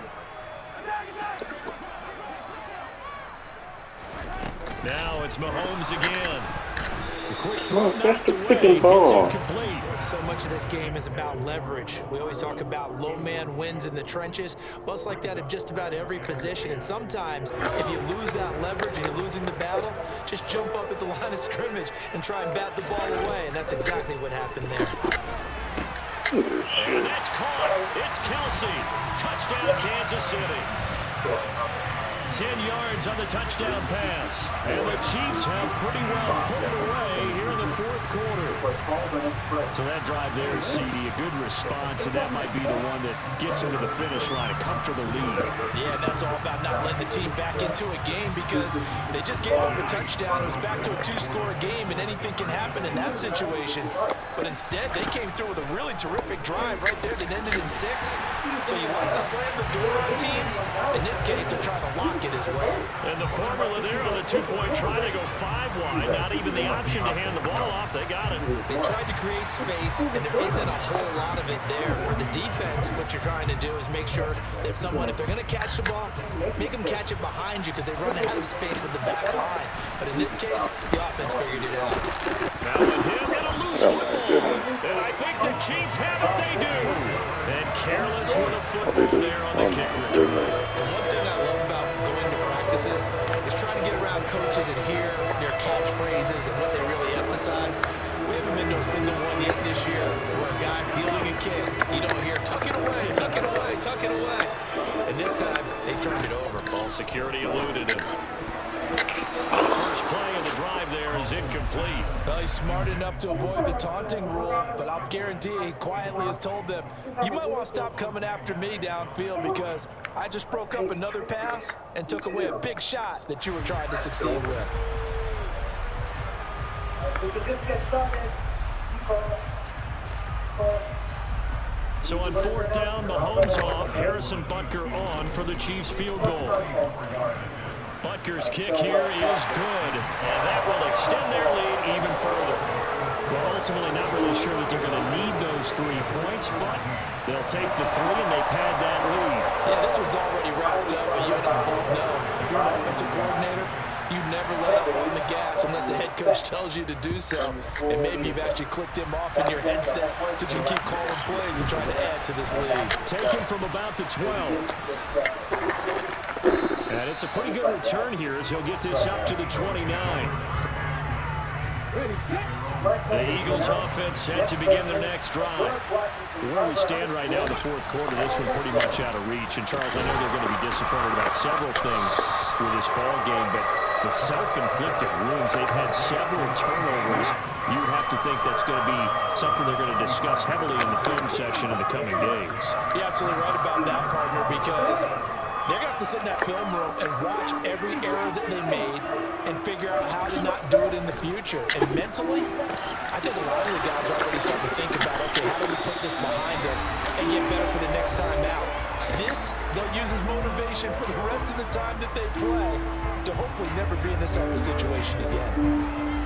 A: Now it's Mahomes again. A quick throw knocked away. It's incomplete.
B: So much of this game is about leverage. We always talk about low man wins in the trenches. Well, it's like that at just about every position. And sometimes, if you lose that leverage and you're losing the battle, just jump up at the line of scrimmage and try and bat the ball away. And that's exactly what happened there.
A: And that's caught. It's Kelsey. Touchdown, Kansas City. 10 yards on the touchdown pass. And the Chiefs have pretty well put it away here in the 4th quarter. So that drive there, CD, a good response, and that might be the one that gets them to the finish line, a comfortable lead.
B: Yeah, and that's all about not letting the team back into a game because they just gave up a touchdown. It was back to a 2-score game, and anything can happen in that situation. But instead, they came through with a really terrific drive right there that ended in 6. So you like to slam the door on teams. In this case, they're trying to lock it as well.
A: And the formula there on the 2-point try to go 5 wide. Not even the option to hand the ball off. They got it.
B: They tried to create space, and there isn't a whole lot of it there. For the defense, what you're trying to do is make sure that if they're going to catch the ball, make them catch it behind you because they run out of space with the back line. But in this case, the offense figured it out.
A: Now with him and a loose football. And I think the Chiefs have it. They do. And careless with a football there on the kick return.
B: And one thing I love about going to practices is trying to get around coaches and hear their catchphrases and what they really emphasize. We haven't been to a single one yet this year where a guy fielding a kick, you don't hear, tuck it away, tuck it away, tuck it away. And this time, they turned it over.
A: Ball security eluded him. First play of the drive there is incomplete.
B: Well, he's smart enough to avoid the taunting rule, but I'll guarantee he quietly has told them, you might want to stop coming after me downfield because I just broke up another pass and took away a big shot that you were trying to succeed with.
A: So on 4th down, Mahomes off, Harrison Butker on for the Chiefs field goal. Butker's kick here is good, and that will extend their lead even further. Well, ultimately not really sure that they're going to need those 3 points, but they'll take the 3 and they pad that lead.
B: Yeah, this one's already wrapped up, but you and I both know if you're an offensive coordinator, you never let up on the gas unless the head coach tells you to do so. And maybe you've actually clicked him off in your headset so you can keep calling plays and trying to add to this lead.
A: Taken from about the 12. And it's a pretty good return here as he'll get this up to the 29. The Eagles offense set to begin their next drive. Where we stand right now in the fourth quarter, this one pretty much out of reach. And, Charles, I know they're going to be disappointed about several things with this ball game, but the self-inflicted wounds, they've had several turnovers. You would have to think that's going to be something they're going to discuss heavily in the film section in the coming days.
B: You're absolutely right about that, partner, because they're going to have to sit in that film room and watch every error that they made and figure out how to not do it in the future. And mentally, I think a lot of the guys are already starting to think about, okay, how do we put this behind us and get better for the next time out? This, they'll use as motivation for the rest of the time that they play to hopefully never be in this type of situation again.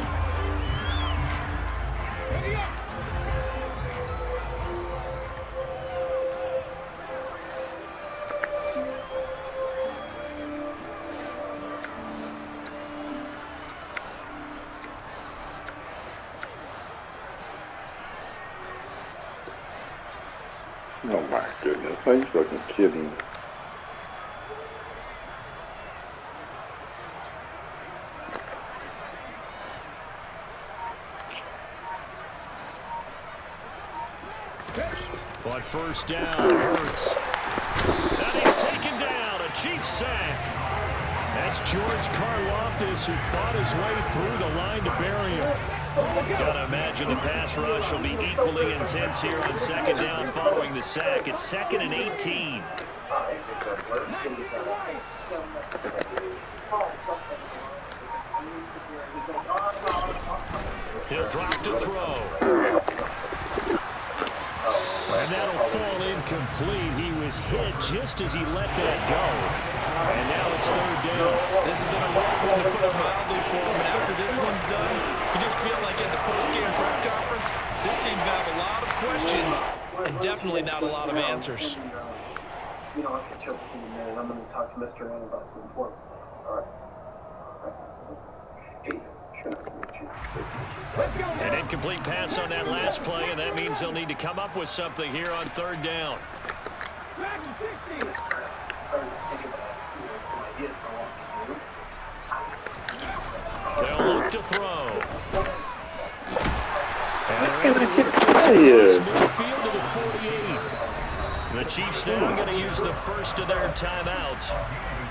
I: Oh my goodness, are you fucking kidding me?
A: But first down, Hurts. And he's taken down, a Chiefs sack. That's George Karlaftis who fought his way through the line to bury him. Gotta imagine the pass rush will be equally intense here on second down following the sack. It's 2nd and 18. He'll drop to throw. And that'll fall incomplete. He was hit just as he let that go. And now it's 3rd down.
B: This has been a rough one to put it mildly for him. And after this one's done, you just feel like at the post-game press conference, this team's going to have a lot of questions and definitely not a lot of answers.
G: You know, I'll catch up with you in a minute. I'm going to talk to Mr. Rand about some points. All right. Hey, sure.
A: An incomplete pass on that last play, and that means they'll need to come up with something here on 3rd down. They'll look to throw. And they're able to midfield to the 48. The Chiefs now going to use the first of their timeouts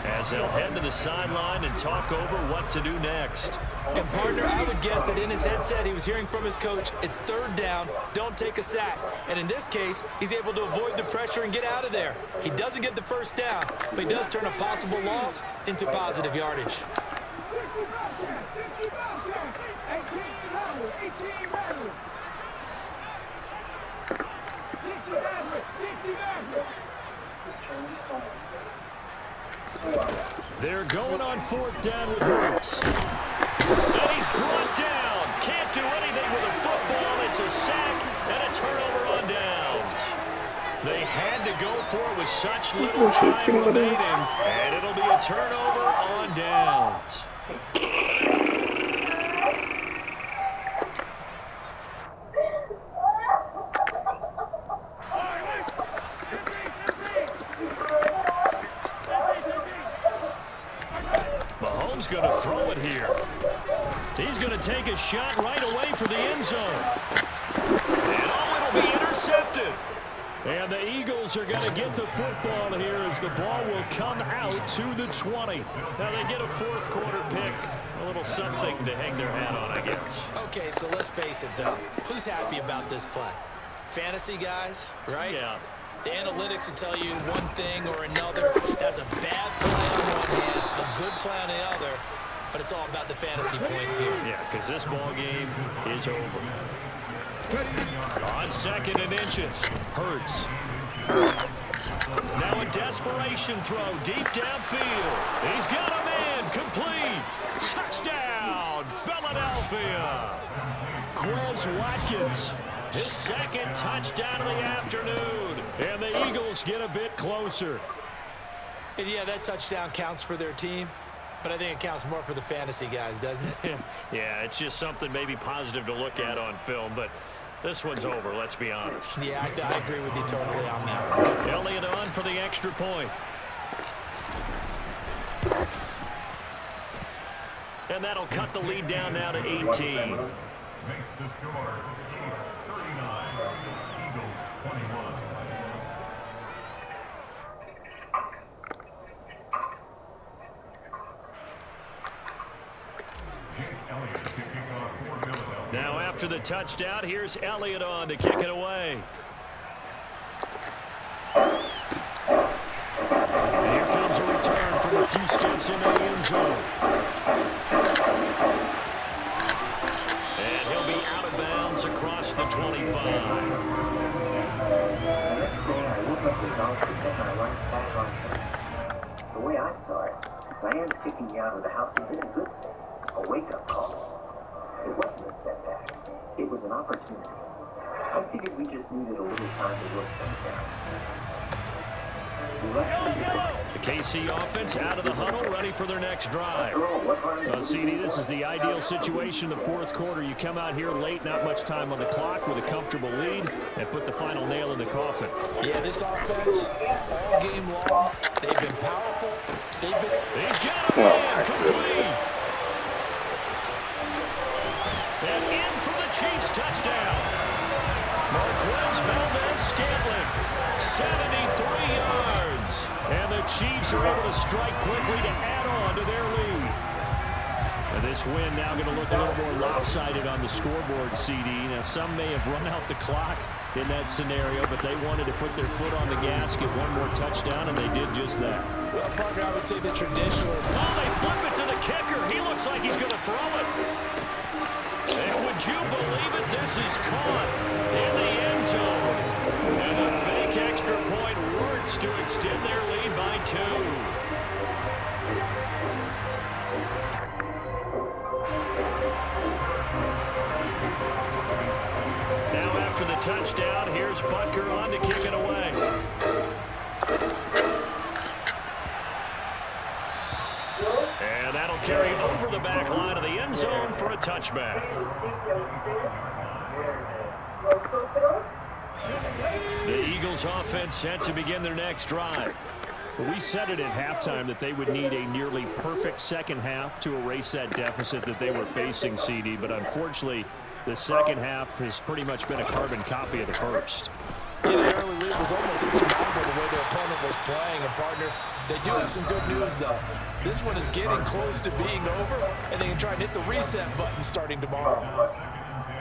A: as they'll head to the sideline and talk over what to do next.
B: And, partner, I would guess that in his headset he was hearing from his coach, it's 3rd down, don't take a sack. And in this case, he's able to avoid the pressure and get out of there. He doesn't get the first down, but he does turn a possible loss into positive yardage.
A: They're going on 4th down with Hurts. And he's brought down. Can't do anything with a football. It's a sack and a turnover on downs. They had to go for it with such little time remaining. And it'll be a turnover on downs. Mahomes going to throw it here. He's going to take a shot right away for the end zone. And it'll be intercepted. And the Eagles are going to get the football here as the ball will come out to the 20. Now they get a 4th quarter pick. A little something to hang their hat on, I guess.
B: Okay, so let's face it, though. Who's happy about this play? Fantasy guys, right?
A: Yeah.
B: The analytics will tell you one thing or another. That's a bad play on one hand, a good play on the other, but it's all about the fantasy points here.
A: Yeah, because this ball game is over. On 2nd and inches, Hurts. Now a desperation throw deep downfield. He's got a man, complete. Touchdown, Philadelphia. Quez Watkins, his 2nd touchdown of the afternoon. And the Eagles get a bit closer.
B: And yeah, that touchdown counts for their team, but I think it counts more for the fantasy guys, doesn't it?
A: Yeah, it's just something maybe positive to look at on film, but this one's over, let's be honest.
B: Yeah, I agree with you totally on that one.
A: Elliott on for the extra point. And that'll cut the lead down now to 18.
J: Makes the score Chiefs 39, Eagles 21.
A: Now after the touchdown, here's Elliott on to kick it away. And here comes a return from a few steps into the end zone. And he'll be out of bounds across the 25.
C: The next day, I woke up exhausted and I went back on track. The way I saw it, Diane's kicking me out of the house had been a good thing, a wake-up call. It wasn't a setback. It was an opportunity. I figured we just needed a little time to work things out.
A: The KC offense out of the huddle, ready for their next drive. CD, this is the ideal situation in the fourth quarter. You come out here late, not much time on the clock with a comfortable lead, and put the final nail in the coffin.
B: Yeah, this offense, all game long, they've been powerful.
A: He's got it, complete. And in for the Chiefs touchdown. Marquez Valdez-Scantling, 73 yards. And the Chiefs are able to strike quickly to add on to their lead. And this win now going to look a little more lopsided on the scoreboard, CD. Now, some may have run out the clock in that scenario, but they wanted to put their foot on the gas, get one more touchdown, and they did just that.
B: Well, Parker, I would say the traditional.
A: Oh, they flip it to the kicker. He looks like he's going to throw it. And would you believe it? This is caught in the end zone. And the fake extra point works to extend their lead by 2. Now after the touchdown, here's Butker on to kick it away. And that'll carry over the back line of the end zone for a touchback. The Eagles offense set to begin their next drive. We said it at halftime that they would need a nearly perfect second half to erase that deficit that they were facing, CD, but unfortunately the second half has pretty much been a carbon copy of the first.
B: Yeah, the early lead was almost insurmountable the way their opponent was playing. And, partner, they do have some good news, though. This one is getting close to being over, and they can try and hit the reset button starting tomorrow.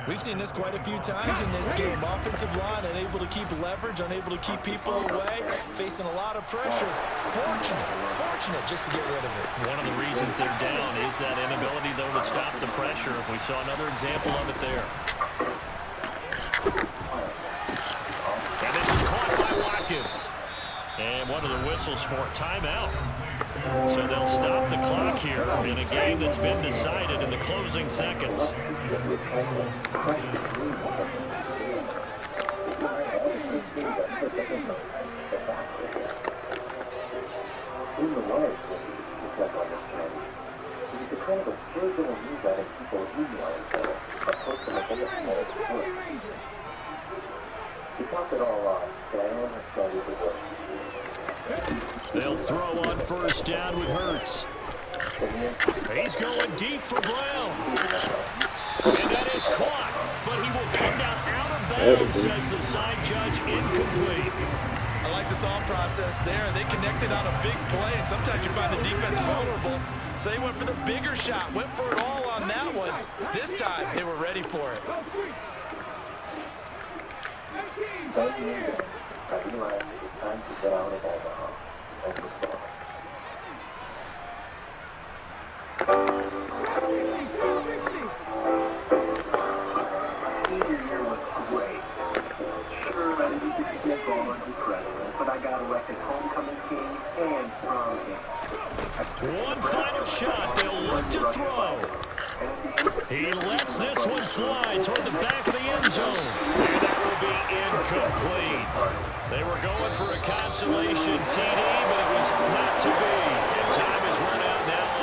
B: We've seen this quite a few times in this game. Offensive line unable to keep leverage, unable to keep people away, facing a lot of pressure. Fortunate just to get rid of it.
A: One of the reasons they're down is that inability, though, to stop the pressure. We saw another example of it there. And this is caught by Watkins. And one of the whistles for a timeout. So they'll stop the clock here in a game that's been decided in the closing seconds.
C: Soon the wire services picked up on this trend. It was the kind of absurd little news item people email each other by posting a bullet point at the point. To top it all off, Diane had started the worst series.
A: They'll throw on first down with Hurts. He's going deep for Brown. And that is caught, but he will come down out of bounds, says the side judge, incomplete.
B: I like the thought process there. They connected on a big play, and sometimes you find the defense vulnerable. So they went for the bigger shot, went for it all on that one. This time, they were ready for it.
C: I realized it was time to get out of Omaha and move on. Senior year was great. Sure, I didn't get to get ball under president, but I got elected homecoming king and prom king.
A: One final shot. They'll look to throw. He lets this one fly toward the back of the end zone. And that will be incomplete. They were going for a consolation TD, but it was not to be. And time